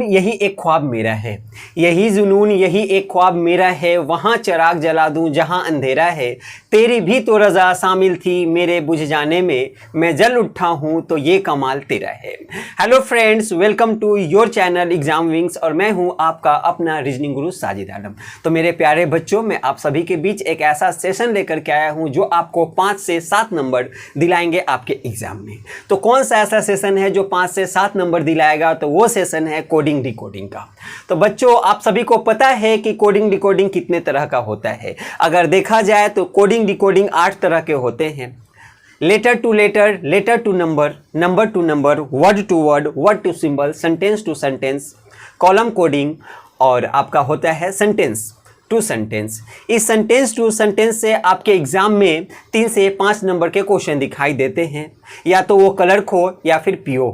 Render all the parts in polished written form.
यही एक ख्वाब मेरा है, यही जुनून यही एक ख्वाब मेरा है, वहाँ चिराग जला दूँ जहाँ अंधेरा है, तेरी भी तो रज़ा शामिल थी मेरे बुझ जाने में, मैं जल उठा हूँ तो ये कमाल तेरा है। Hello friends, welcome to your channel exam wings और मैं हूँ आपका अपना रीजनिंग गुरु साजिद आलम। तो मेरे प्यारे बच्चों, मैं आप सभी के बीच एक ऐसा सेशन लेकर के आया हूँ जो आपको 5 से 7 नंबर दिलाएंगे आपके एग्जाम में। तो कौन सा ऐसा सेशन है जो 5 से 7 नंबर दिलाएगा? तो वो सेशन है कोडिंग डिकोडिंग का। तो बच्चों, आप सभी को पता है कि कोडिंग डिकोडिंग कितने तरह का होता है। अगर देखा जाए तो कोडिंग डिकोडिंग 8 तरह के होते हैं। Letter to letter, letter to number, number to number, word to word, word to symbol, sentence to sentence, column coding और आपका होता है सेंटेंस टू सेंटेंस। इस सेंटेंस टू सेंटेंस से आपके एग्जाम में 3 से 5 नंबर के क्वेश्चन दिखाई देते हैं, या तो वो क्लर्क हो या फिर पीओ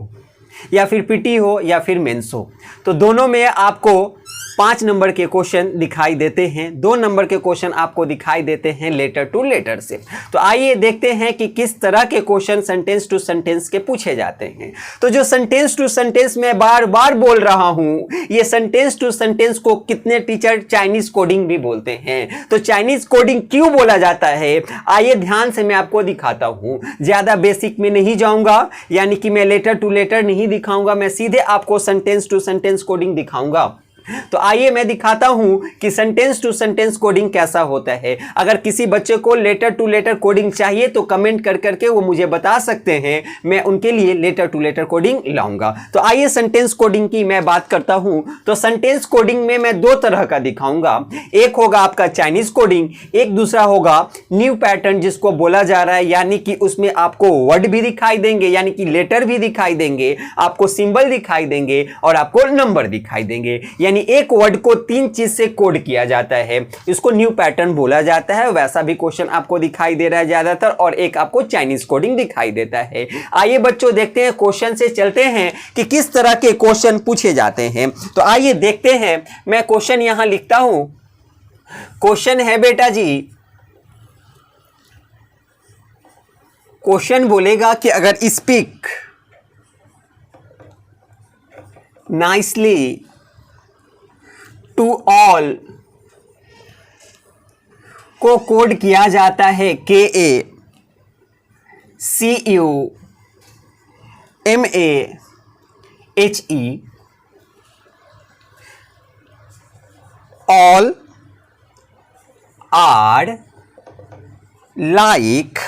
या फिर पीटी हो या फिर मेंस हो। तो दोनों में आपको 5 नंबर के क्वेश्चन दिखाई देते हैं, 2 नंबर के क्वेश्चन आपको दिखाई देते हैं लेटर टू लेटर से। तो आइए देखते हैं कि किस तरह के क्वेश्चन सेंटेंस टू सेंटेंस के पूछे जाते हैं। तो जो सेंटेंस टू सेंटेंस मैं बार बार बोल रहा हूं, ये सेंटेंस टू सेंटेंस को कितने टीचर चाइनीज कोडिंग भी बोलते हैं। तो चाइनीज कोडिंग क्यों बोला जाता है, आइए ध्यान से मैं आपको दिखाता हूं। ज्यादा बेसिक में नहीं जाऊंगा, यानी कि मैं लेटर टू लेटर नहीं दिखाऊंगा, मैं सीधे आपको सेंटेंस टू सेंटेंस कोडिंग दिखाऊंगा। तो आइए मैं दिखाता हूं कि सेंटेंस टू सेंटेंस कोडिंग कैसा होता है। अगर किसी बच्चे को लेटर टू लेटर कोडिंग चाहिए तो कमेंट कर करके वो मुझे बता सकते हैं, मैं उनके लिए लेटर टू लेटर कोडिंग लाऊंगा। तो आइए सेंटेंस कोडिंग की मैं बात करता हूं। तो सेंटेंस कोडिंग में मैं 2 तरह का दिखाऊंगा। एक होगा आपका चाइनीज कोडिंग, एक दूसरा होगा न्यू पैटर्न जिसको बोला जा रहा है, यानी कि उसमें आपको वर्ड भी दिखाई देंगे, यानी कि लेटर भी दिखाई देंगे, आपको सिंबल दिखाई देंगे और आपको नंबर दिखाई देंगे। एक वर्ड को 3 चीज से कोड किया जाता है, इसको न्यू पैटर्न बोला जाता है। वैसा भी क्वेश्चन आपको दिखाई दे रहा है ज्यादातर, और एक आपको चाइनीज कोडिंग दिखाई देता है। आइए बच्चों देखते हैं, क्वेश्चन से चलते हैं कि किस तरह के क्वेश्चन पूछे जाते हैं। तो आइए देखते हैं, मैं क्वेश्चन यहां लिखता हूं। क्वेश्चन है बेटा जी, क्वेश्चन बोलेगा कि अगर स्पीक नाइसली टू ऑल को कोड किया जाता है KACUMAHE। All are like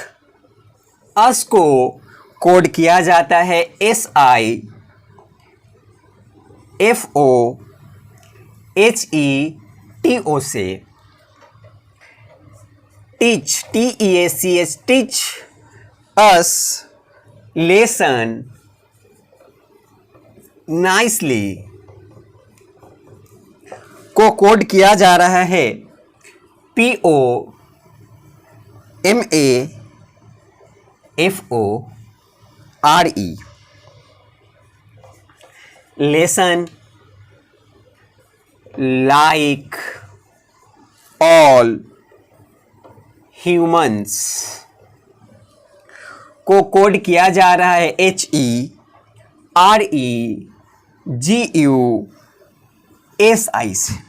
us को कोड किया जाता है SIFOHETO से। Teach TEACH teach us lesson nicely को कोड किया जा रहा है POMAFORE। Lesson like all humans को कोड किया जा रहा है HEREGUSI से।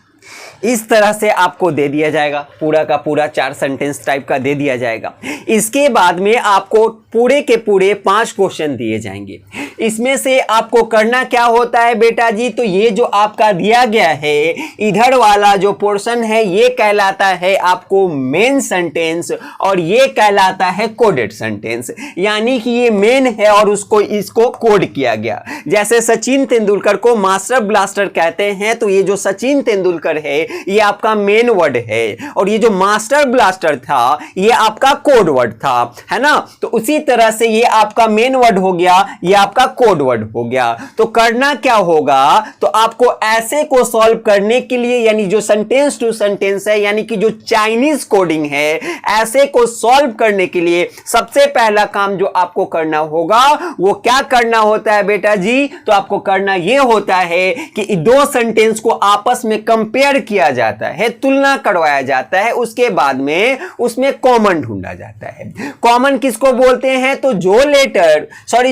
इस तरह से आपको दे दिया जाएगा, पूरा का पूरा 4 सेंटेंस टाइप का दे दिया जाएगा। इसके बाद में आपको पूरे के पूरे 5 क्वेश्चन दिए जाएंगे। इसमें से आपको करना क्या होता है बेटा जी, तो ये जो आपका दिया गया है इधर वाला जो पोर्शन है ये कहलाता है आपको मेन सेंटेंस और ये कहलाता है कोडेड सेंटेंस, यानी कि ये मेन है और इसको कोड किया गया। जैसे सचिन तेंदुलकर को मास्टर ब्लास्टर कहते हैं, तो ये जो सचिन तेंदुलकर है ये आपका मेन वर्ड है, और ये जो मास्टर ब्लास्टर था ये आपका कोड वर्ड था, है ना। तो उसी तरह से ये आपका मेन वर्ड हो गया, ये आपका कोड वर्ड हो गया। तो करना क्या होगा, तो आपको ऐसे को सॉल्व करने के लिए, यानी जो सेंटेंस टू सेंटेंस है, यानी कि जो चाइनीज कोडिंग है, ऐसे को सॉल्व करने के लिए सबसे पहला काम जो आपको करना होगा वो क्या करना होता है बेटा जी, तो आपको करना यह होता है कि 2 सेंटेंस को आपस में कंपेयर किया जाता है, तुलना करवाया जाता है, उसके बाद में उसमें कॉमन ढूंढा जाता है। कॉमन किसको बोलते हैं, तो जो लेटर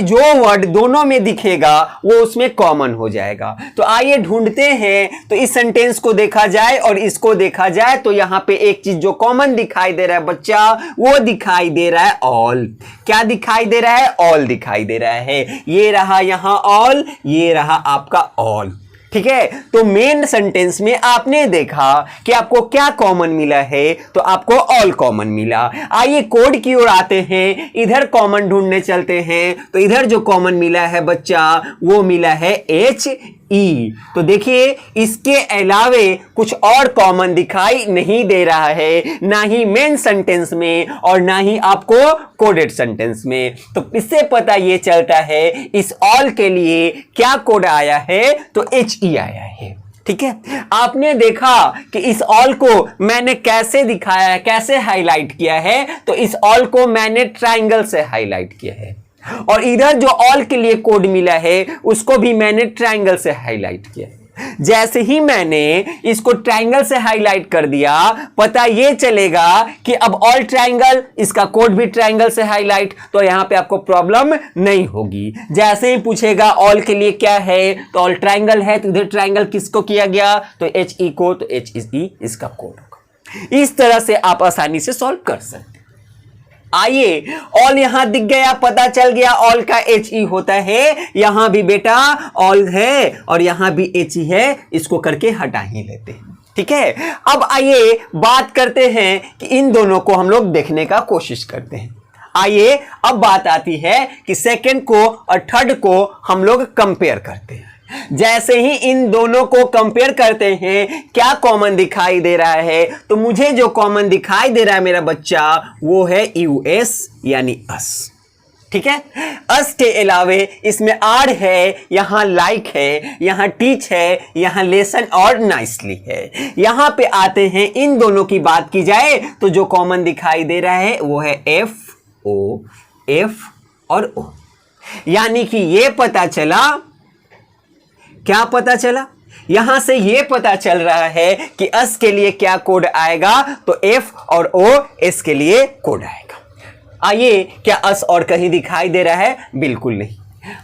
जो वर्ड दोनों में दिखेगा वो उसमें कॉमन हो जाएगा। तो आइए ढूंढते हैं। तो इस सेंटेंस को देखा जाए और इसको देखा जाए तो यहां पे एक चीज जो कॉमन दिखाई दे रहा है बच्चा, वो दिखाई दे रहा है ऑल। क्या दिखाई दे रहा है? ऑल दिखाई दे रहा है। ये रहा यहां ऑल, ये रहा आपका ऑल। ठीक है, तो मेन सेंटेंस में आपने देखा कि आपको क्या कॉमन मिला है, तो आपको ऑल कॉमन मिला। आइए कोड की ओर आते हैं, इधर कॉमन ढूंढने चलते हैं। तो इधर जो कॉमन मिला है बच्चा, वो मिला है एच ई। तो देखिए इसके अलावे कुछ और कॉमन दिखाई नहीं दे रहा है, ना ही मेन सेंटेंस में और ना ही आपको कोडेड सेंटेंस में। तो इससे पता ये चलता है इस ऑल के लिए क्या कोड आया है, तो एच ई आया है। ठीक है, आपने देखा कि इस ऑल को मैंने कैसे दिखाया है, कैसे हाईलाइट किया है, तो इस ऑल को मैंने ट्रायंगल से हाईलाइट किया है। और इधर जो ऑल के लिए कोड मिला है उसको भी मैंने ट्रायंगल से हाईलाइट किया है। जैसे ही मैंने इसको ट्रायंगल से हाईलाइट कर दिया, पता ये चलेगा कि अब ऑल ट्रायंगल, इसका कोड भी ट्रायंगल से हाईलाइट, तो यहां पे आपको प्रॉब्लम नहीं होगी। जैसे ही पूछेगा ऑल के लिए क्या है, तो ऑल ट्रायंगल है, तो इधर ट्रायंगल किसको किया गया, तो एच ई को, तो एच ई इसका कोड होगा। इस तरह से आप आसानी से सॉल्व कर सकते। आइए, ऑल यहां दिख गया, पता चल गया ऑल का एच ई होता है। यहां भी बेटा ऑल है और यहां भी एच ई है, इसको करके हटा ही लेते हैं। ठीक है, अब आइए बात करते हैं कि इन दोनों को हम लोग देखने का कोशिश करते हैं। आइए अब बात आती है कि सेकंड को और थर्ड को हम लोग कंपेयर करते हैं। जैसे ही इन दोनों को कंपेयर करते हैं, क्या कॉमन दिखाई दे रहा है, तो मुझे जो कॉमन दिखाई दे रहा है मेरा बच्चा, वो है यूएस यानी अस। ठीक है, अस के अलावे इसमें आर है, यहां लाइक है, यहां टीच है, यहां लेसन और नाइसली है। यहां पे आते हैं, इन दोनों की बात की जाए तो जो कॉमन दिखाई दे रहा है वो है एफ और ओ। यानी कि ये पता चला, क्या पता चला, यहां से यह पता चल रहा है कि अस के लिए क्या कोड आएगा, तो एफ और ओ एस के लिए कोड आएगा। आइए, क्या अस और कहीं दिखाई दे रहा है? बिल्कुल नहीं।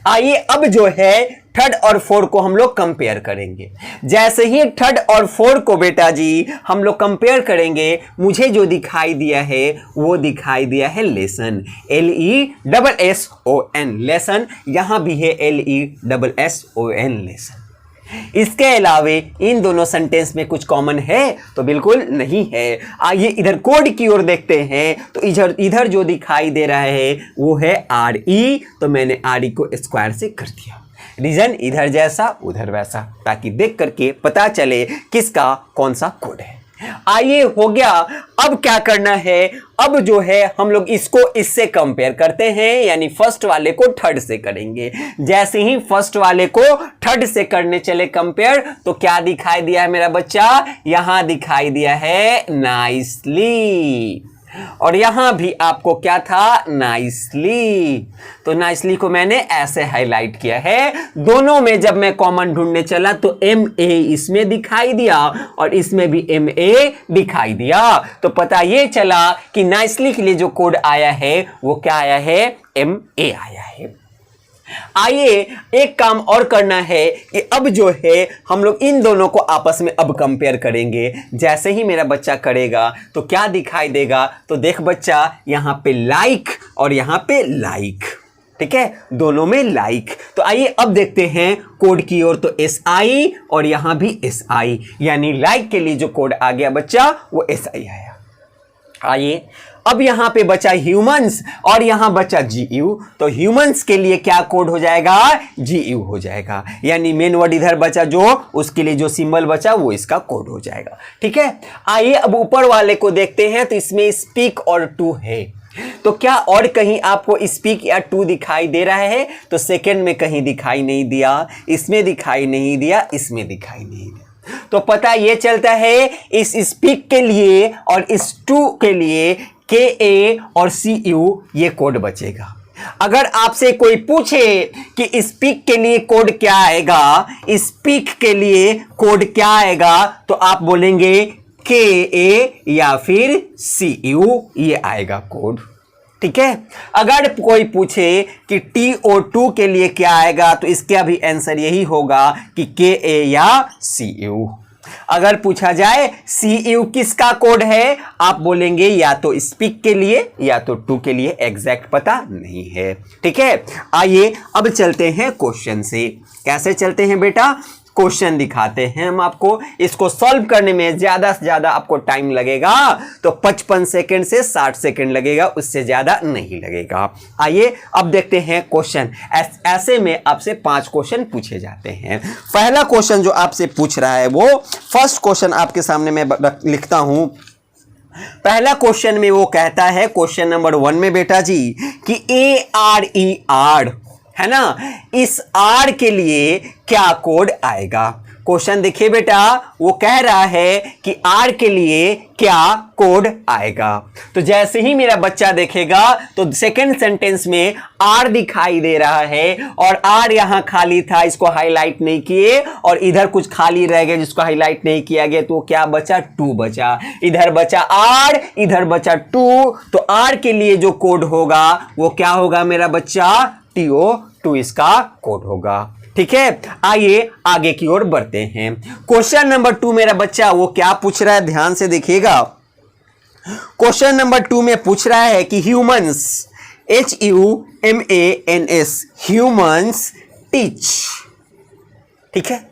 आइए अब जो है थर्ड और फोर को हम लोग कंपेयर करेंगे। जैसे ही थर्ड और फोर को बेटा जी हम लोग कंपेयर करेंगे, मुझे जो दिखाई दिया है वो दिखाई दिया है लेसन, LESSON लेसन। यहां भी है LESSON लेसन। इसके अलावे इन दोनों सेंटेंस में कुछ कॉमन है, तो बिल्कुल नहीं है। आइए इधर कोड की ओर देखते हैं, तो इधर जो दिखाई दे रहा है वो है RE, तो मैंने RE को स्क्वायर से कर दिया। रीजन इधर जैसा उधर वैसा, ताकि देख करके पता चले किसका कौन सा कोड है। आइए हो गया। अब क्या करना है, अब जो है हम लोग इसको इससे कंपेयर करते हैं, यानी फर्स्ट वाले को थर्ड से करेंगे। जैसे ही फर्स्ट वाले को थर्ड से करने चले कंपेयर, तो क्या दिखाई दिया है मेरा बच्चा, यहां दिखाई दिया है नाइसली, और यहां भी आपको क्या था, नाइसली। तो नाइसली को मैंने ऐसे हाईलाइट किया है। दोनों में जब मैं कॉमन ढूंढने चला तो MA इसमें दिखाई दिया और इसमें भी MA दिखाई दिया। तो पता ये चला कि नाइसली के लिए जो कोड आया है वो क्या आया है, MA आया है। आइए एक काम और करना है कि अब जो है हम लोग इन दोनों को आपस में अब कंपेयर करेंगे। जैसे ही मेरा बच्चा करेगा तो क्या दिखाई देगा, तो देख बच्चा यहां पे लाइक और यहां पे लाइक, ठीक है, दोनों में लाइक। तो आइए अब देखते हैं कोड की ओर, तो SI और यहां भी SI, यानी लाइक के लिए जो कोड आ गया बच्चा वो SI आया। आइए अब यहां पे बचा ह्यूमंस और यहां बचा GU, तो ह्यूमंस के लिए क्या कोड हो जाएगा, GU हो जाएगा। यानी मेन वर्ड इधर बचा जो, उसके लिए जो सिंबल बचा वो इसका कोड हो जाएगा। ठीक है, आइए अब ऊपर वाले को देखते हैं। तो इसमें स्पीक और टू है, तो क्या और कहीं आपको स्पीक या टू दिखाई दे रहा है, तो सेकंड में कहीं दिखाई नहीं दिया, इसमें दिखाई नहीं दिया, इसमें दिखाई नहीं दिया। तो पता ये चलता है इस स्पीक के लिए और इस टू के लिए KA और CU ये कोड बचेगा। अगर आपसे कोई पूछे कि स्पीक के लिए कोड क्या आएगा, स्पीक के लिए कोड क्या आएगा, तो आप बोलेंगे KA या फिर CU, ये आएगा कोड। ठीक है। अगर कोई पूछे कि TO2 के लिए क्या आएगा तो इसका भी आंसर यही होगा कि KA या CU। अगर पूछा जाए CU किसका कोड है, आप बोलेंगे या तो स्पीक के लिए या तो टू के लिए, एग्जैक्ट पता नहीं है। ठीक है, आइए अब चलते हैं क्वेश्चन से। कैसे चलते हैं बेटा, क्वेश्चन दिखाते हैं हम आपको। इसको सॉल्व करने में ज्यादा से ज्यादा आपको टाइम लगेगा तो 55 सेकंड से 60 सेकंड लगेगा, उससे ज्यादा नहीं लगेगा। आइए अब देखते हैं क्वेश्चन। ऐसे में आपसे 5 क्वेश्चन पूछे जाते हैं। पहला क्वेश्चन जो आपसे पूछ रहा है वो फर्स्ट क्वेश्चन आपके सामने मैं लिखता हूं। पहला क्वेश्चन में वो कहता है, क्वेश्चन नंबर 1 में बेटा जी, कि ARE है ना, इस आर के लिए क्या कोड आएगा। क्वेश्चन देखिए बेटा, वो कह रहा है कि आर के लिए क्या कोड आएगा। तो जैसे ही मेरा बच्चा देखेगा तो सेकंड सेंटेंस में आर दिखाई दे रहा है और आर यहां खाली था, इसको हाईलाइट नहीं किए, और इधर कुछ खाली रह गया जिसको हाईलाइट नहीं किया गया, तो क्या बचा, 2 बचा। इधर बचा आर, इधर बचा 2, तो आर के लिए जो कोड होगा वो क्या होगा मेरा बच्चा, TO2 इसका कोड होगा। ठीक है, आइए आगे की ओर बढ़ते हैं। क्वेश्चन नंबर 2 मेरा बच्चा वो क्या पूछ रहा है, ध्यान से देखिएगा। क्वेश्चन नंबर 2 में पूछ रहा है कि ह्यूमंस, HUMANS, ह्यूमंस टीच। ठीक है,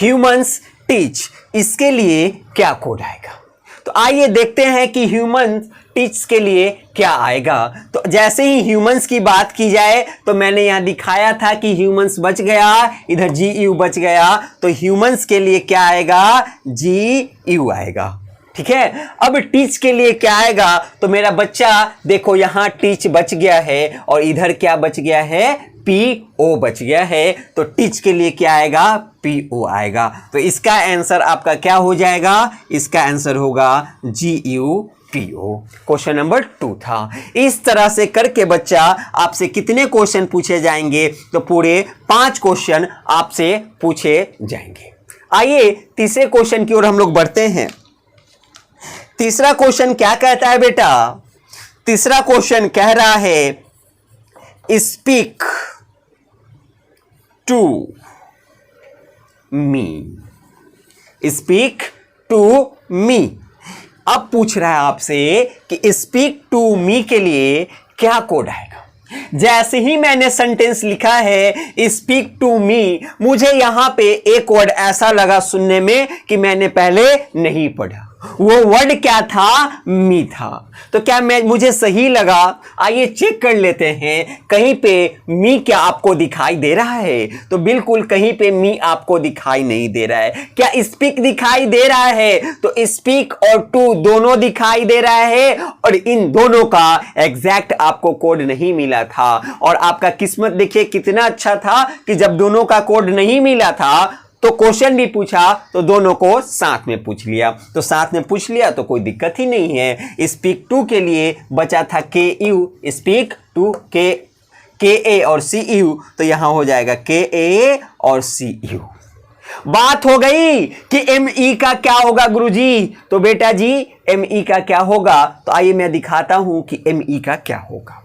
ह्यूमंस टीच, इसके लिए क्या कोड आएगा। तो आइए देखते हैं कि ह्यूमंस टीच के लिए क्या आएगा। तो जैसे ही ह्यूमंस की बात की जाए तो मैंने यहां दिखाया था कि ह्यूमंस बच गया, इधर GU बच गया, तो ह्यूमंस के लिए क्या आएगा, GU आएगा। ठीक है, अब टीच के लिए क्या आएगा, तो मेरा बच्चा देखो यहां टीच बच गया है और इधर क्या बच गया है, PO बच गया है, तो टीच के लिए क्या आएगा, PO आएगा। तो इसका आंसर आपका क्या हो जाएगा, इसका आंसर होगा GU PO। क्वेश्चन नंबर 2 था। इस तरह से करके बच्चा आपसे कितने क्वेश्चन पूछे जाएंगे, तो पूरे 5 क्वेश्चन आपसे पूछे जाएंगे। आइए तीसरे क्वेश्चन की ओर हम लोग बढ़ते हैं। तीसरा क्वेश्चन क्या कहता है बेटा, तीसरा क्वेश्चन कह रहा है speak to me, speak to me. अब पूछ रहा है आपसे कि स्पीक टू मी के लिए क्या कोड आएगा। जैसे ही मैंने सेंटेंस लिखा है स्पीक टू मी, मुझे यहां पे एक वर्ड ऐसा लगा सुनने में कि मैंने पहले नहीं पढ़ा। वो वर्ड क्या था, मी था। तो क्या मुझे सही लगा, आइए चेक कर लेते हैं। कहीं पे मी क्या आपको दिखाई दे रहा है, तो बिल्कुल कहीं पे मी आपको दिखाई नहीं दे रहा है। क्या स्पीक दिखाई दे रहा है, तो स्पीक और टू दोनों दिखाई दे रहा है, और इन दोनों का एग्जैक्ट आपको कोड नहीं मिला था। और आपका किस्मत देखिए कितना अच्छा था कि जब दोनों का कोड नहीं मिला था तो क्वेश्चन भी पूछा तो दोनों को साथ में पूछ लिया। तो साथ में पूछ लिया तो कोई दिक्कत ही नहीं है। स्पीक टू के लिए बचा था KU, स्पीक टू KA और CU, तो यहां हो जाएगा KA और CU। बात हो गई कि ME का क्या होगा गुरुजी। तो बेटा जी ME का क्या होगा, तो आइए मैं दिखाता हूं कि ME का क्या होगा।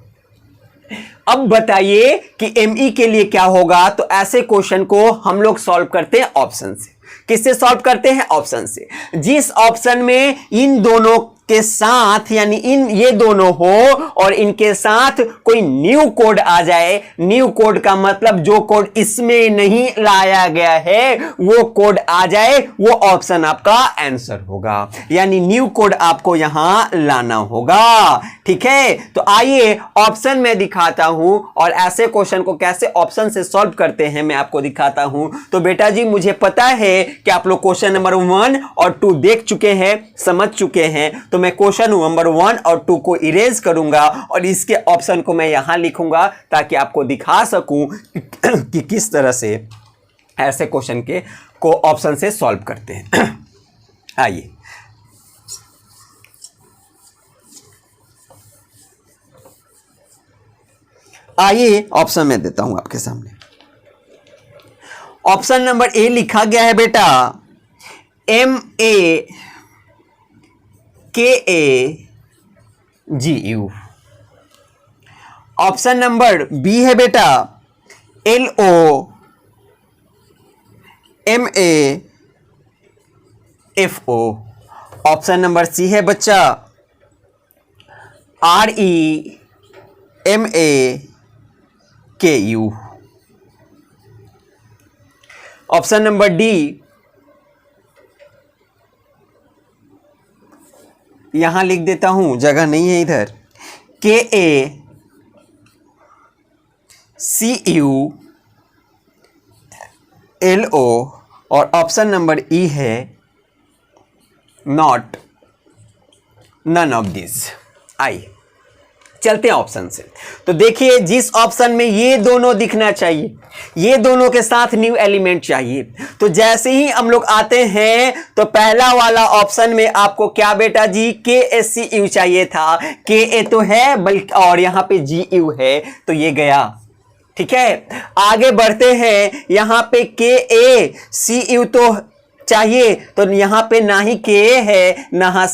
अब बताइए कि ME के लिए क्या होगा। तो ऐसे क्वेश्चन को हम लोग सॉल्व करते हैं ऑप्शन से। किससे सॉल्व करते हैं, ऑप्शन से। जिस ऑप्शन में इन दोनों के साथ यानी ये दोनों हो और इनके साथ कोई न्यू कोड आ जाए, न्यू कोड का मतलब जो कोड इसमें नहीं लाया गया है वो कोड आ जाए, वो ऑप्शन आपका आंसर होगा। यानी न्यू कोड आपको यहां लाना होगा। ठीक है, तो आइए ऑप्शन में दिखाता हूं और ऐसे क्वेश्चन को कैसे ऑप्शन से सॉल्व करते हैं मैं आपको दिखाता हूं। तो बेटा जी मुझे पता है कि आप लोग क्वेश्चन नंबर 1 और 2 देख चुके हैं, समझ चुके हैं, तो मैं क्वेश्चन नंबर 1 और 2 को इरेज करूंगा और इसके ऑप्शन को मैं यहां लिखूंगा ताकि आपको दिखा सकूं कि किस तरह से ऐसे क्वेश्चन के को ऑप्शन से सॉल्व करते हैं। आइए ऑप्शन में देता हूं आपके सामने। ऑप्शन नंबर ए लिखा गया है बेटा MAKAGU, ऑप्शन नंबर बी है बेटा LOMAFO। ऑप्शन नंबर सी है बच्चा REMAKU। ऑप्शन नंबर डी, यहां लिख देता हूं, जगह नहीं है इधर, KACULO। और ऑप्शन नंबर ई है नॉट, नन ऑफ दिस। आई चलते हैं ऑप्शन से। तो देखिए जिस ऑप्शन में ये दोनों दिखना चाहिए, ये दोनों के साथ न्यू एलिमेंट चाहिए, तो जैसे ही हम लोग आते हैं तो पहला वाला ऑप्शन में आपको क्या बेटा जी, KACU चाहिए था। KA तो है बल्कि और यहां पे GU है, तो ये गया। ठीक है, आगे बढ़ते हैं, यहां पे KACU तो चाहिए, तो यहां पे ना ही KA है ना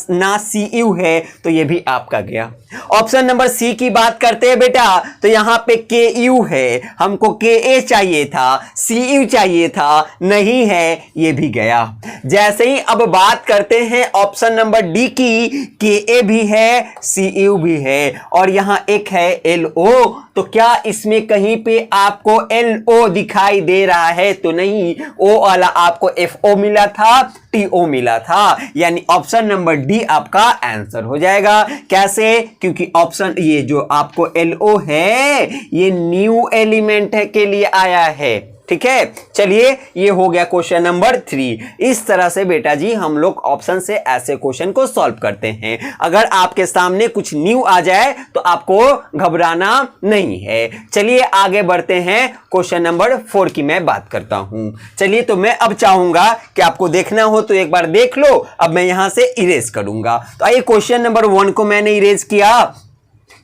CU है, तो ये भी आपका गया। ऑप्शन नंबर सी की बात करते हैं बेटा, तो यहां पे KU है, हमको KA चाहिए था, CU चाहिए था, नहीं है, ये भी गया। जैसे ही अब बात करते हैं ऑप्शन नंबर डी की, KA भी है CU भी है और यहां एक है LO, तो क्या इसमें कहीं पे आपको LO दिखाई दे रहा है? तो नहीं, O वाला आपको FO मिला था, TO मिला था, यानी ऑप्शन नंबर डी आपका आंसर हो जाएगा। कैसे? क्योंकि ऑप्शन ये जो आपको LO है ये न्यू एलिमेंट है के लिए आया है। ठीक है, चलिए ये हो गया क्वेश्चन नंबर 3। इस तरह से बेटा जी हम लोग ऑप्शन से ऐसे क्वेश्चन को सॉल्व करते हैं। अगर आपके सामने कुछ न्यू आ जाए तो आपको घबराना नहीं है। चलिए आगे बढ़ते हैं, क्वेश्चन नंबर 4 की मैं बात करता हूं। चलिए, तो मैं अब चाहूंगा कि आपको देखना हो तो एक बार देख लो, अब मैं यहां से इरेज करूंगा। तो आइए, क्वेश्चन नंबर 1 को मैंने इरेज किया,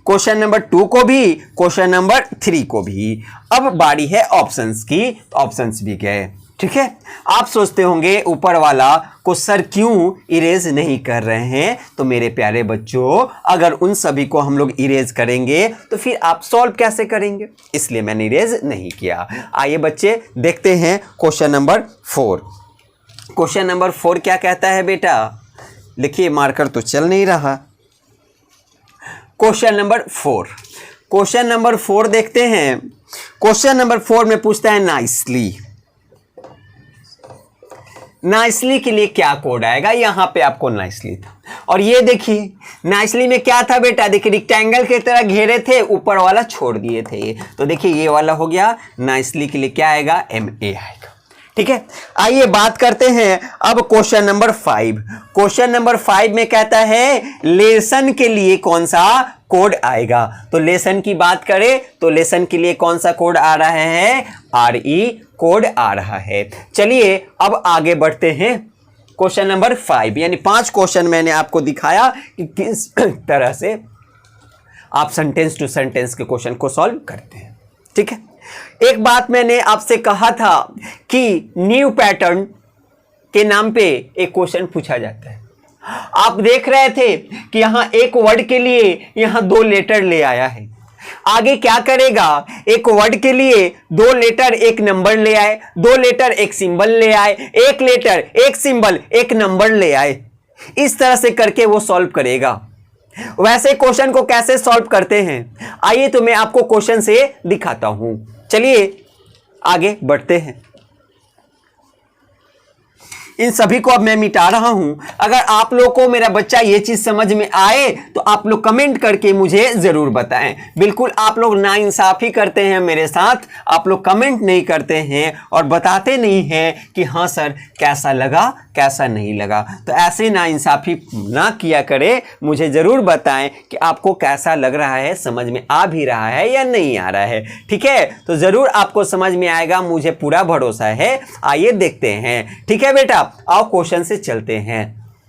क्वेश्चन नंबर 2 को भी, क्वेश्चन नंबर 3 को भी। अब बारी है ऑप्शंस की, तो ऑप्शंस भी गए। ठीक है, आप सोचते होंगे ऊपर वाला को सर क्यों इरेज नहीं कर रहे हैं? तो मेरे प्यारे बच्चों, अगर उन सभी को हम लोग इरेज करेंगे तो फिर आप सॉल्व कैसे करेंगे, इसलिए मैंने इरेज नहीं किया। आइए बच्चे देखते हैं क्वेश्चन नंबर 4। क्वेश्चन नंबर 4 क्या कहता है बेटा? लिखिए, मार्कर तो चल नहीं रहा। क्वेश्चन नंबर 4, क्वेश्चन नंबर 4 देखते हैं। क्वेश्चन नंबर 4 में पूछता है नाइसली। नाइसली के लिए क्या कोड आएगा? यहां पे आपको नाइसली था, और ये देखिए नाइसली में क्या था बेटा? देखिए रिक्टेंगल की तरह घेरे थे, ऊपर वाला छोड़ दिए थे, तो देखिए ये वाला हो गया। नाइसली के लिए क्या आएगा? MA आएगा। ठीक है, आइए बात करते हैं अब क्वेश्चन नंबर 5। क्वेश्चन नंबर 5 में कहता है लेसन के लिए कौन सा कोड आएगा? तो लेसन की बात करें तो लेसन के लिए कौन सा कोड आ रहा है? RE कोड आ रहा है। चलिए अब आगे बढ़ते हैं, क्वेश्चन नंबर 5, यानी 5 क्वेश्चन मैंने आपको दिखाया कि किस तरह से आप सेंटेंस टू सेंटेंस के क्वेश्चन को सॉल्व करते हैं। ठीक है, एक बात मैंने आपसे कहा था कि न्यू पैटर्न के नाम पे एक क्वेश्चन पूछा जाता है। आप देख रहे थे कि यहां एक वर्ड के लिए यहां 2 लेटर ले आया है। आगे क्या करेगा? एक वर्ड के लिए 2 लेटर एक नंबर ले आए, 2 लेटर एक सिंबल ले आए, 1 लेटर एक सिंबल एक नंबर ले आए। इस तरह से करके वो सॉल्व करेगा। वैसे क्वेश्चन को कैसे सॉल्व करते हैं, आइए तो मैं आपको क्वेश्चन से दिखाता हूं। चलिए आगे बढ़ते हैं। इन सभी को अब मैं मिटा रहा हूं। अगर आप लोग को मेरा बच्चा ये चीज समझ में आए तो आप लोग कमेंट करके मुझे जरूर बताएं। बिल्कुल आप लोग नाइंसाफी करते हैं मेरे साथ, आप लोग कमेंट नहीं करते हैं और बताते नहीं हैं कि हाँ सर कैसा लगा कैसा नहीं लगा। तो ऐसे नाइंसाफी ना किया करें, मुझे जरूर बताएं कि आपको कैसा लग रहा है, समझ में आ भी रहा है या नहीं आ रहा है। ठीक है, तो जरूर आपको समझ में आएगा, मुझे पूरा भरोसा है। आइए देखते हैं। ठीक है बेटा, आओ क्वेश्चन से चलते हैं।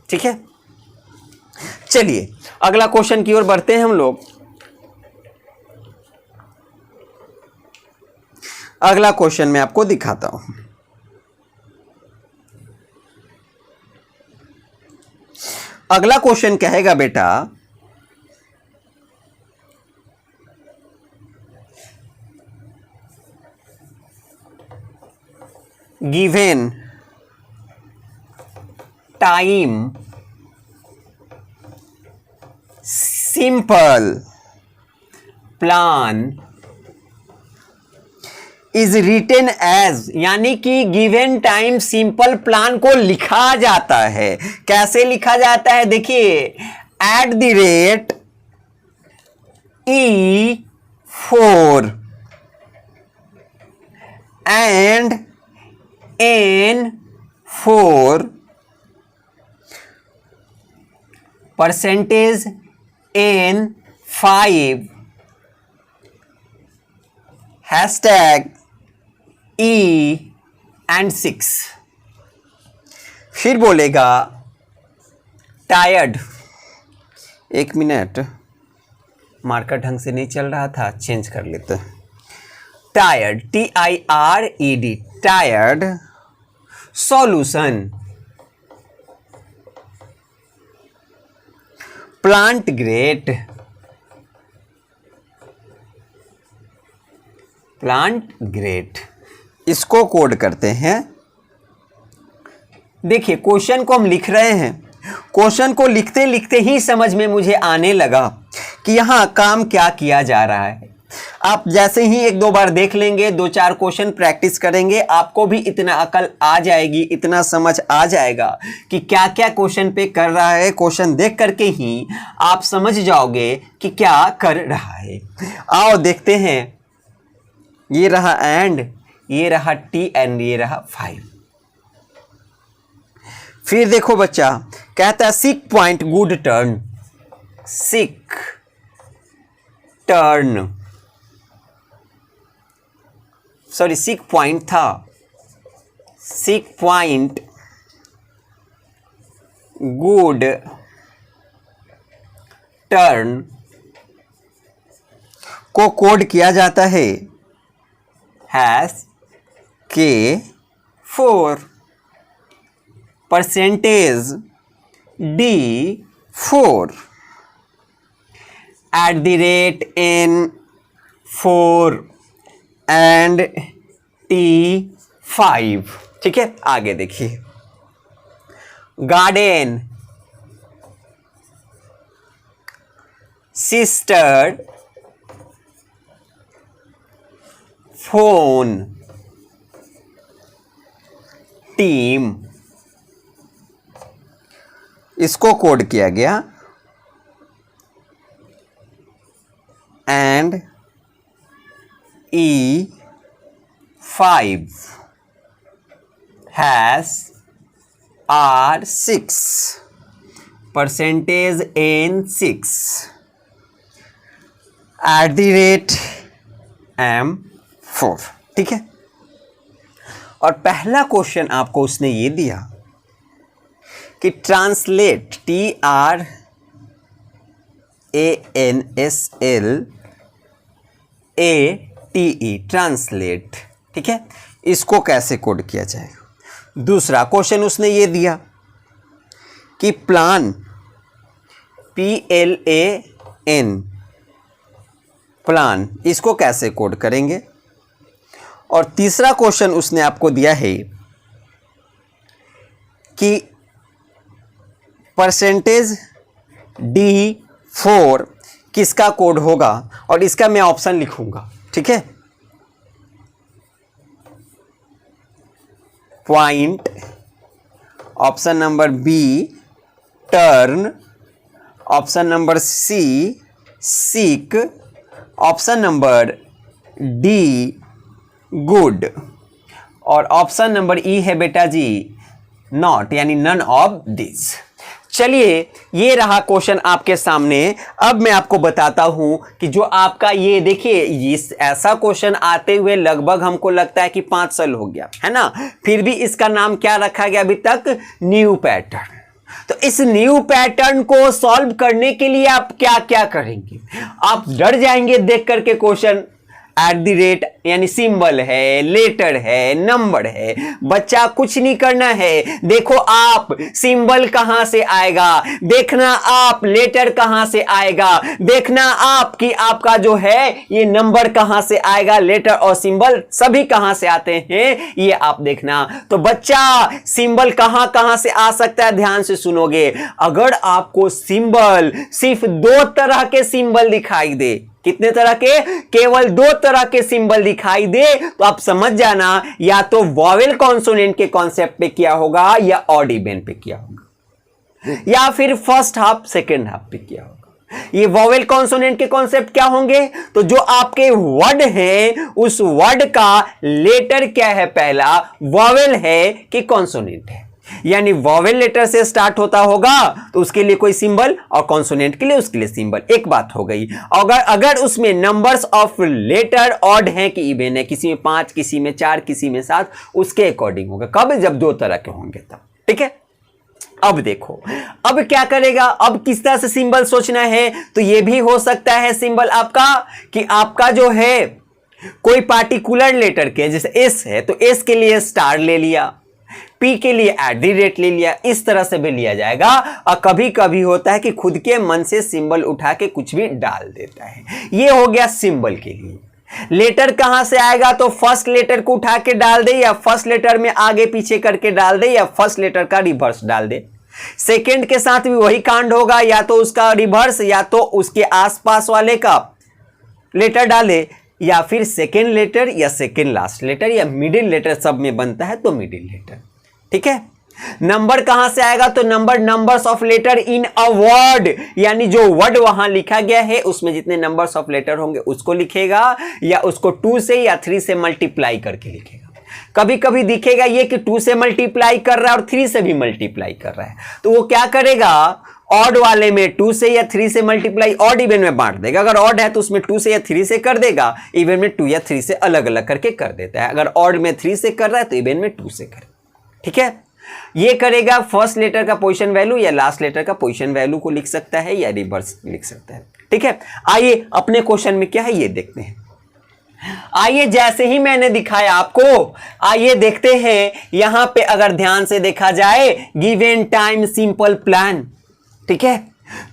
ठीक है, चलिए अगला क्वेश्चन की ओर बढ़ते हैं हम लोग। अगला क्वेश्चन मैं आपको दिखाता हूं। अगला क्वेश्चन कहेगा बेटा given time simple plan is written as, यानी कि गिवन टाइम सिंपल प्लान को लिखा जाता है। कैसे लिखा जाता है? देखिए, at the rate E4 and N4 percentage N5 hashtag E6। फिर बोलेगा टायर्ड, एक मिनट, मार्कर ढंग से नहीं चल रहा था, चेंज कर लेते। Tired, TIRED, tired solution plant great, plant great, इसको कोड करते हैं। देखिए, क्वेश्चन को हम लिख रहे हैं, क्वेश्चन को लिखते लिखते ही समझ में मुझे आने लगा कि यहाँ काम क्या किया जा रहा है। आप जैसे ही एक दो बार देख लेंगे, दो चार क्वेश्चन प्रैक्टिस करेंगे, आपको भी इतना अकल आ जाएगी, इतना समझ आ जाएगा कि क्या क्या क्वेश्चन पे कर रहा है। क्वेश्चन देख करके ही आप समझ जाओगे कि क्या कर रहा है। आओ देखते हैं। ये रहा एंड, ये रहा T एंड ये रहा 5। फिर देखो बच्चा, कहता है सिक पॉइंट गुड टर्न, सिक टर्न, सॉरी सिक पॉइंट था, सिक पॉइंट गुड टर्न को कोड किया जाता है K4 percentage D4 at the rate N4 and T5। ठीक है, आगे देखिए। गार्डन, सिस्टर, फोन, टीम, इसको कोड किया गया and E5 hash R6 percentage N6 at the rate M4। ठीक है, और पहला क्वेश्चन आपको उसने ये दिया कि ट्रांसलेट, TRANSLATE, ट्रांसलेट। ठीक है, इसको कैसे कोड किया जाएगा। दूसरा क्वेश्चन उसने ये दिया कि प्लान, PLAN, प्लान, इसको कैसे कोड करेंगे। और तीसरा क्वेश्चन उसने आपको दिया है कि परसेंटेज D4 किसका कोड होगा, और इसका मैं ऑप्शन लिखूंगा। ठीक है, point, option number B turn, option number C seek, option number D good, और ऑप्शन नंबर E है बेटा जी नॉट, यानी नन ऑफ दिस। चलिए, ये रहा क्वेश्चन आपके सामने। अब मैं आपको बताता हूं कि जो आपका ये देखिए, इस ऐसा क्वेश्चन आते हुए लगभग हमको लगता है कि 5 साल हो गया है ना, फिर भी इसका नाम क्या रखा गया अभी तक, न्यू पैटर्न। तो इस न्यू पैटर्न को सॉल्व करने के लिए आप क्या क्या करेंगे, आप डर जाएंगे देख करके क्वेश्चन, @ यानी सिंबल है, लेटर है, नंबर है। बच्चा कुछ नहीं करना है, देखो आप सिंबल कहां से आएगा, देखना आप लेटर कहां से आएगा, देखना आप कि आपका जो है ये नंबर कहां से आएगा, लेटर और सिंबल सभी कहां से आते हैं ये आप देखना। तो बच्चा सिंबल कहां कहां से आ सकता है, ध्यान से सुनोगे। अगर आपको सिंबल सिर्फ 2 तरह के सिंबल दिखाई दे, कितने तरह के, केवल 2 तरह के सिंबल दिखाई दे, तो आप समझ जाना या तो वॉवेल कॉन्सोनेंट के कॉन्सेप्ट पे किया होगा या ऑड इवन पे किया होगा, या फिर फर्स्ट हाफ सेकेंड हाफ पे किया होगा। ये वॉवेल कॉन्सोनेंट के कॉन्सेप्ट क्या होंगे, तो जो आपके वर्ड है उस वर्ड का लेटर क्या है, पहला वॉवेल है कि कॉन्सोनेंट है। यानी वॉवेल लेटर से स्टार्ट होता होगा तो उसके लिए कोई सिंबल, और कॉन्सोनेंट के लिए उसके लिए सिंबल। एक बात हो गई। अगर उसमें नंबर्स ऑफ लेटर ऑड हैं कि इवन है, किसी में 5, किसी में 4, किसी में 7, उसके अकॉर्डिंग होगा। कब, जब 2 तरह के होंगे तब। ठीक है, अब देखो अब क्या करेगा, अब किस तरह से सिंबल सोचना है। तो यह भी हो सकता है सिंबल आपका कि आपका जो है कोई पार्टिकुलर लेटर के, जैसे एस है तो एस के लिए स्टार ले लिया, पी के लिए @ ले लिया, इस तरह से भी लिया जाएगा। और कभी कभी होता है कि खुद के मन से सिंबल उठा के कुछ भी डाल देता है। ये हो गया सिंबल के लिए। लेटर कहां से आएगा, तो फर्स्ट लेटर को उठा के डाल दे, या फर्स्ट लेटर में आगे पीछे करके डाल दे, या फर्स्ट लेटर का रिवर्स डाल दे। सेकेंड के साथ भी वही कांड होगा, या तो उसका रिवर्स या तो उसके आसपास वाले का लेटर डाले, या फिर सेकेंड लेटर या सेकेंड लास्ट लेटर या मिडिल लेटर, सब में बनता है तो मिडिल लेटर। ठीक है, नंबर कहां से आएगा, तो numbers of letter in a word, यानी जो वर्ड वहां लिखा गया है उसमें जितने नंबर्स ऑफ लेटर होंगे उसको लिखेगा, या उसको 2 से या 3 से मल्टीप्लाई करके लिखेगा। कभी कभी दिखेगा ये कि 2 से मल्टीप्लाई कर रहा है और 3 से भी मल्टीप्लाई कर रहा है, तो वो क्या करेगा, ऑड वाले में 2 से या 3 से मल्टीप्लाई ऑड इवन में बांट देगा। अगर ऑड है तो उसमें 2 से या 3 से कर देगा, इवन में 2 या 3 से अलग अलग करके कर देता है। अगर ऑड में 3 से कर रहा है तो इवन में 2 से कर। ठीक है, ये करेगा फर्स्ट लेटर का पोजीशन वैल्यू या लास्ट लेटर का पोजीशन वैल्यू को लिख सकता है या रिवर्स लिख सकता है। ठीक है, आइए अपने क्वेश्चन में क्या है ये देखते हैं। आइए जैसे ही मैंने दिखाया आपको, आइए देखते हैं यहां पे अगर ध्यान से देखा जाए, गिवन टाइम सिंपल प्लान, ठीक है,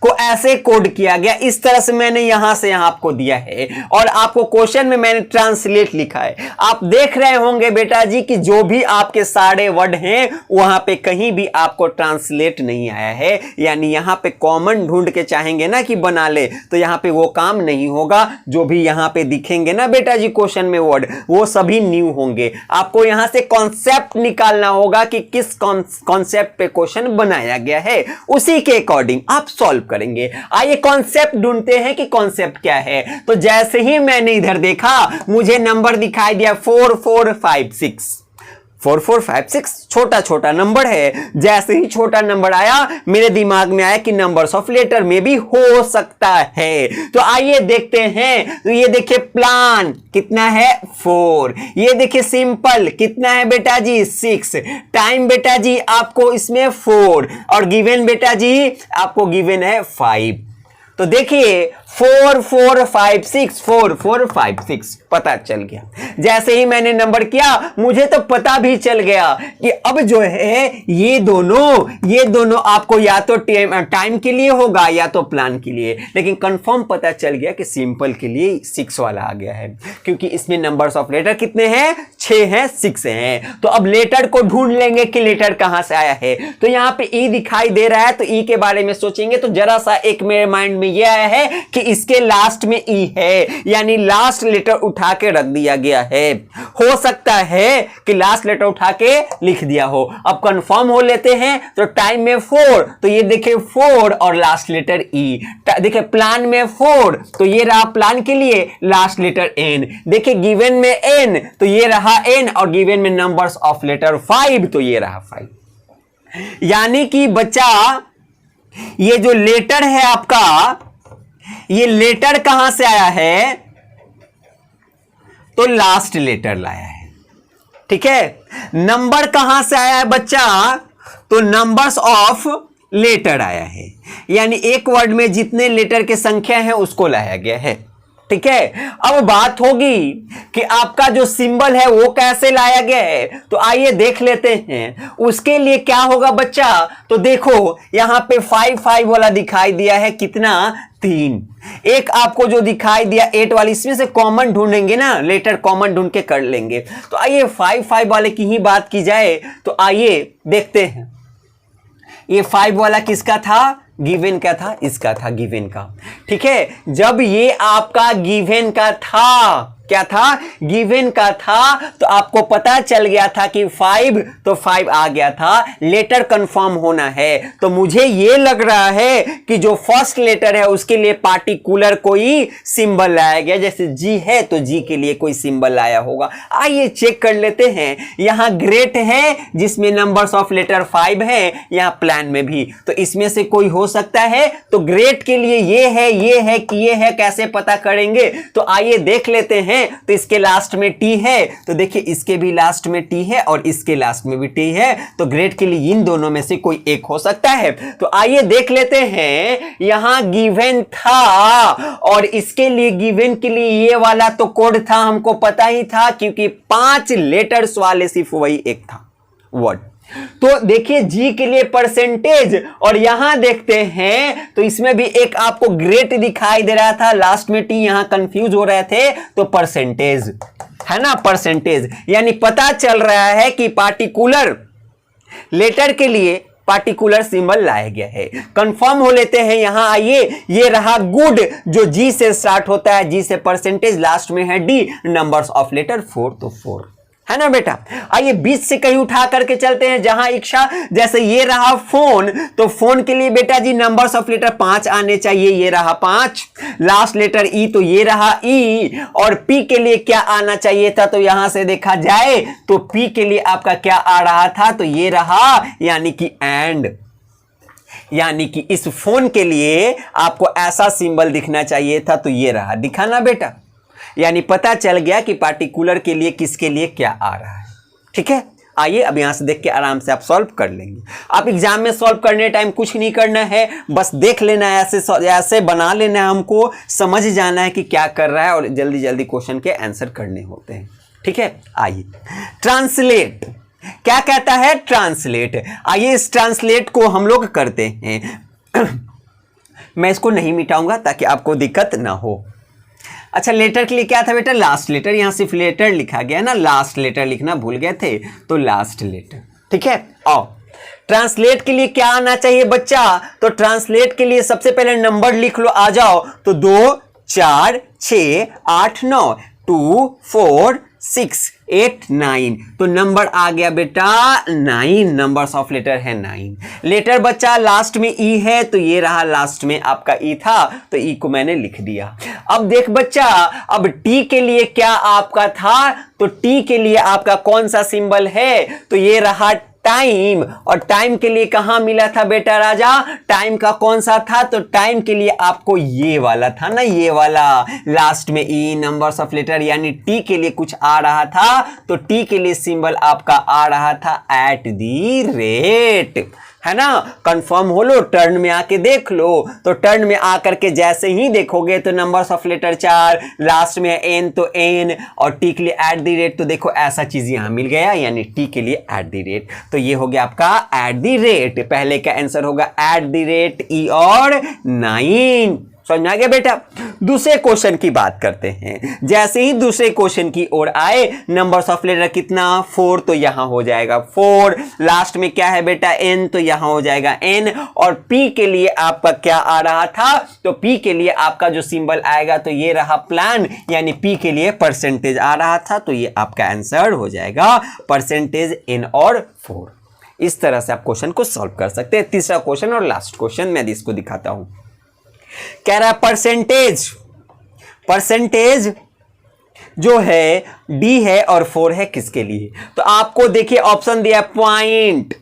को ऐसे कोड किया गया। इस तरह से मैंने यहां से यहां आपको दिया है और आपको क्वेश्चन में मैंने ट्रांसलेट लिखा है। आप देख रहे होंगे बेटा जी कि जो भी आपके सारे वर्ड हैं वहां पे कहीं भी आपको ट्रांसलेट नहीं आया है, यानी यहां पे कॉमन ढूंढ के चाहेंगे ना कि बना ले तो यहां पे वो काम नहीं होगा। जो भी यहां पे दिखेंगे ना बेटा जी क्वेश्चन में वर्ड, वो सभी न्यू होंगे। आपको यहां से कॉन्सेप्ट निकालना होगा कि किस कॉन्सेप्ट पे क्वेश्चन बनाया गया है, उसी के अकॉर्डिंग आप सॉल्व करेंगे। आइए कॉन्सेप्ट ढूंढते हैं कि कॉन्सेप्ट क्या है। तो जैसे ही मैंने इधर देखा मुझे नंबर दिखाई दिया 4 4 5 6, 4 4 5 6 छोटा छोटा नंबर है। जैसे ही छोटा नंबर आया मेरे दिमाग में आया कि नंबर्स ऑफ लेटर में भी हो सकता है। तो आइए देखते हैं। तो ये देखिए प्लान कितना है 4, ये देखिए सिंपल कितना है बेटा जी 6, टाइम बेटा जी आपको इसमें 4 और गिवन बेटा जी आपको गिवन है 5। तो देखिए 4 4 5 6 4 4 5 6 पता चल गया। जैसे ही मैंने नंबर किया मुझे तो पता भी चल गया कि अब जो है ये दोनों आपको या तो टाइम के लिए होगा या तो प्लान के लिए, लेकिन कंफर्म पता चल गया कि सिंपल के लिए 6 वाला आ गया है, क्योंकि इसमें नंबर्स ऑफ लेटर कितने हैं 6 हैं 6 हैं। तो अब लेटर को ढूंढ लेंगे कि लेटर कहां से आया है। तो यहां पे ई दिखाई दे रहा है तो ई के बारे में सोचेंगे तो जरा सा एक मेरे माइंड में ये आया है कि इसके लास्ट में ई है, यानी लास्ट लेटर उठा के रख दिया गया है। हो सकता है कि लास्ट लेटर उठा के लिख दिया हो। अब कंफर्म हो लेते हैं। तो टाइम में 4 तो ये देखिए 4 और लास्ट लेटर ई। देखिए प्लान में 4 तो ये रहा प्लान के लिए लास्ट लेटर एन। देखिए गिवन में एन तो ये रहा एन और गिवन में नंबर्स ऑफ लेटर 5 तो ये रहा 5। यानी कि बच्चा ये जो लेटर है आपका, ये लेटर कहां से आया है तो लास्ट लेटर लाया है। ठीक है, नंबर कहां से आया है बच्चा तो नंबर्स ऑफ लेटर आया है, यानी एक वर्ड में जितने लेटर की संख्या है उसको लाया गया है। ठीक है। अब बात होगी कि आपका जो सिंबल है वो कैसे लाया गया है, तो आइए देख लेते हैं। उसके लिए क्या होगा बच्चा, तो देखो यहां पे 5 वाला दिखाई दिया है, कितना 3। एक आपको जो दिखाई दिया 8 वाली, इसमें से कॉमन ढूंढेंगे ना, लेटर कॉमन ढूंढ के कर लेंगे। तो आइए 5 वाले की ही बात की जाए, तो आइए देखते हैं। ये 5 वाला किसका था, गिवन का था, इसका था गिवन का। ठीक है, जब ये आपका गिवन का था, क्या था, गिवन का था, तो आपको पता चल गया था कि 5, तो 5 आ गया था, लेटर कंफर्म होना है। तो मुझे ये लग रहा है कि जो फर्स्ट लेटर है उसके लिए पार्टिकुलर कोई सिंबल लाया गया, जैसे जी है तो जी के लिए कोई सिंबल लाया होगा। आइए चेक कर लेते हैं। यहां ग्रेट है जिसमें नंबर्स ऑफ लेटर 5 है, यहां प्लान में भी, तो इसमें से कोई हो सकता है। तो ग्रेट के लिए ये है कि ये है, कैसे पता करेंगे, तो आइए देख लेते हैं। तो इसके लास्ट में टी है, तो देखिए इसके भी लास्ट में टी है और इसके लास्ट में भी टी है, तो ग्रेट के लिए इन दोनों में से कोई एक हो सकता है। तो आइए देख लेते हैं। यहां गिवन था और इसके लिए, गिवन के लिए ये वाला तो कोड था, हमको पता ही था, क्योंकि 5 लेटर्स वाले सिर्फ वही एक था वर्ड। तो देखिए जी के लिए परसेंटेज, और यहां देखते हैं तो इसमें भी एक आपको ग्रेट दिखाई दे रहा था, लास्ट में टी, यहां कंफ्यूज हो रहे थे, तो परसेंटेज है ना, परसेंटेज। यानी पता चल रहा है कि पार्टिकुलर लेटर के लिए पार्टिकुलर सिंबल लाया गया है। कंफर्म हो लेते हैं। यहां आइए, ये रहा गुड, जो जी से स्टार्ट होता है, जी से परसेंटेज, लास्ट में है डी, नंबर्स ऑफ लेटर 4, तो 4 है ना बेटा। आइए बीच से कहीं उठा करके चलते हैं, जहां इच्छा, जैसे ये रहा फोन, तो फोन के लिए बेटा जी नंबर्स ऑफ लेटर 5 आने चाहिए, ये रहा 5, लास्ट लेटर ई, तो ये रहा ई, और पी के लिए क्या आना चाहिए था, तो यहां से देखा जाए तो पी के लिए आपका क्या आ रहा था, तो ये रहा, यानी कि एंड, यानी कि इस फोन के लिए आपको ऐसा सिंबल दिखना चाहिए था, तो ये रहा, दिखा ना बेटा। यानी पता चल गया कि पार्टिकुलर के लिए किसके लिए क्या आ रहा है। ठीक है, आइए अब यहां से देख के आराम से आप सॉल्व कर लेंगे। आप एग्जाम में सॉल्व करने टाइम कुछ नहीं करना है, बस देख लेना है, ऐसे बना लेना है, हमको समझ जाना है कि क्या कर रहा है, और जल्दी जल्दी क्वेश्चन के आंसर करने होते हैं। ठीक है, आइए ट्रांसलेट क्या कहता है, ट्रांसलेट। आइए इस ट्रांसलेट को हम लोग करते हैं। मैं इसको नहीं मिटाऊंगा ताकि आपको दिक्कत ना हो। अच्छा, लेटर के लिए क्या था बेटा, लास्ट लेटर, यहां सिर्फ लेटर लिखा गया ना, लास्ट लेटर लिखना भूल गए थे, तो लास्ट लेटर। ठीक है, आओ ट्रांसलेट के लिए क्या आना चाहिए बच्चा, तो ट्रांसलेट के लिए सबसे पहले नंबर लिख लो, आ जाओ, तो 2 4 6 8 9, 2 4 6 8 9, तो नंबर आ गया बेटा 9, नंबर्स ऑफ लेटर है 9। लेटर बच्चा लास्ट में ई है, तो ये रहा, लास्ट में आपका ई था, तो ई को मैंने लिख दिया। अब देख बच्चा, अब टी के लिए क्या आपका था, तो टी के लिए आपका कौन सा सिंबल है, तो ये रहा टाइम, और टाइम के लिए कहां मिला था बेटा राजा, टाइम का कौन सा था, तो टाइम के लिए आपको ये वाला था ना, ये वाला, लास्ट में ई, नंबर्स ऑफ लेटर, यानी टी के लिए कुछ आ रहा था, तो टी के लिए सिंबल आपका आ रहा था @, है ना। कंफर्म हो लो, टर्न में आके देख लो, तो टर्न में आकर के जैसे ही देखोगे तो नंबर्स ऑफ लेटर 4, लास्ट में एन तो एन, और टी के लिए @, तो देखो ऐसा चीज यहां मिल गया, यानी टी के लिए @, तो ये हो गया आपका @। पहले का आंसर होगा @ ई और 9। समझ आ गया बेटा। दूसरे क्वेश्चन की बात करते हैं। जैसे ही दूसरे क्वेश्चन की ओर आए, नंबर्स ऑफ लेटर कितना, 4, तो यहां हो जाएगा 4, लास्ट में क्या है बेटा n, तो यहां हो जाएगा n, और p के लिए आपका क्या आ रहा था, तो p के लिए आपका जो सिंबल आएगा, तो ये रहा प्लान, यानी p के लिए परसेंटेज आ रहा था, तो ये आपका आंसर हो जाएगा परसेंटेज n और 4। इस तरह से आप क्वेश्चन को सॉल्व कर सकते हैं। तीसरा क्वेश्चन और लास्ट क्वेश्चन मैं इसको दिखाता हूं। कह रहा है परसेंटेज जो है डी है और 4 है, किसके लिए, तो आपको देखिए ऑप्शन दिया है पॉइंट,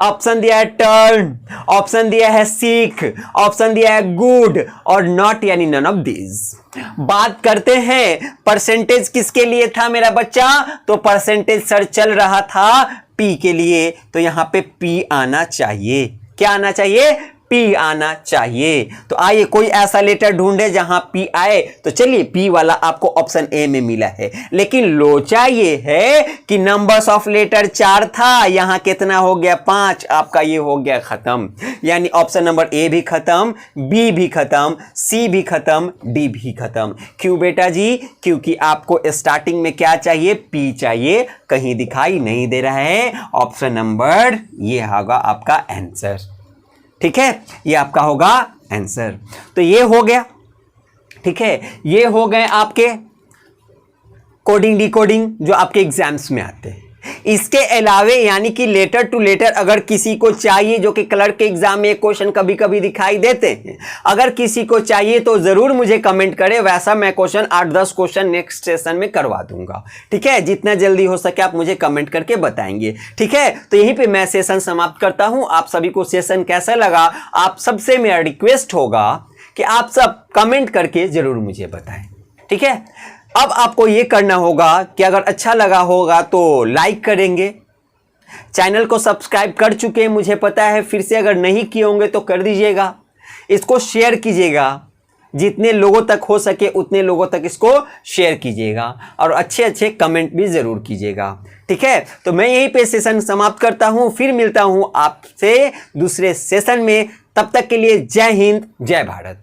ऑप्शन दिया है टर्न, ऑप्शन दिया है सीख, ऑप्शन दिया है गुड और नॉट, यानी नन ऑफ दिस। बात करते हैं परसेंटेज किसके लिए था मेरा बच्चा, तो परसेंटेज सर चल रहा था पी के लिए, तो यहां पे पी आना चाहिए, क्या आना चाहिए, पी आना चाहिए। तो आइए कोई ऐसा लेटर ढूंढे जहां पी आए। तो चलिए पी वाला आपको ऑप्शन ए में मिला है, लेकिन लोचा ये है कि नंबर्स ऑफ लेटर 4 था, यहां कितना हो गया 5, आपका ये हो गया खत्म। यानी ऑप्शन नंबर ए भी खत्म, बी भी खत्म, सी भी खत्म, डी भी खत्म। क्यों बेटा जी? क्योंकि आपको स्टार्टिंग में क्या चाहिए? पी चाहिए, कहीं दिखाई नहीं दे रहा है। ऑप्शन नंबर ये होगा आपका आंसर। ठीक है, ये आपका होगा आंसर। तो ये हो गया। ठीक है, ये हो गए आपके कोडिंग डिकोडिंग जो आपके एग्जाम्स में आते हैं। इसके अलावे यानी कि लेटर टू लेटर अगर किसी को चाहिए, जो कि क्लर्क के एग्जाम में क्वेश्चन कभी कभी दिखाई देते हैं, अगर किसी को चाहिए तो जरूर मुझे कमेंट करें, वैसा मैं क्वेश्चन 8-10 क्वेश्चन नेक्स्ट सेशन में करवा दूंगा। ठीक है, जितना जल्दी हो सके आप मुझे कमेंट करके बताएंगे। ठीक है, तो यहीं पे मैं सेशन समाप्त करता हूं। आप सभी को सेशन कैसा लगा, आप सबसे मेरा रिक्वेस्ट होगा कि आप सब कमेंट करके जरूर मुझे बताएं। ठीक है, अब आपको यह करना होगा कि अगर अच्छा लगा होगा तो लाइक करेंगे, चैनल को सब्सक्राइब कर चुके हैं मुझे पता है, फिर से अगर नहीं किए होंगे तो कर दीजिएगा, इसको शेयर कीजिएगा, जितने लोगों तक हो सके उतने लोगों तक इसको शेयर कीजिएगा, और अच्छे अच्छे कमेंट भी जरूर कीजिएगा। ठीक है, तो मैं यहीं पे सेशन समाप्त करता हूं, फिर मिलता हूं आपसे दूसरे सेशन में। तब तक के लिए जय हिंद, जय भारत।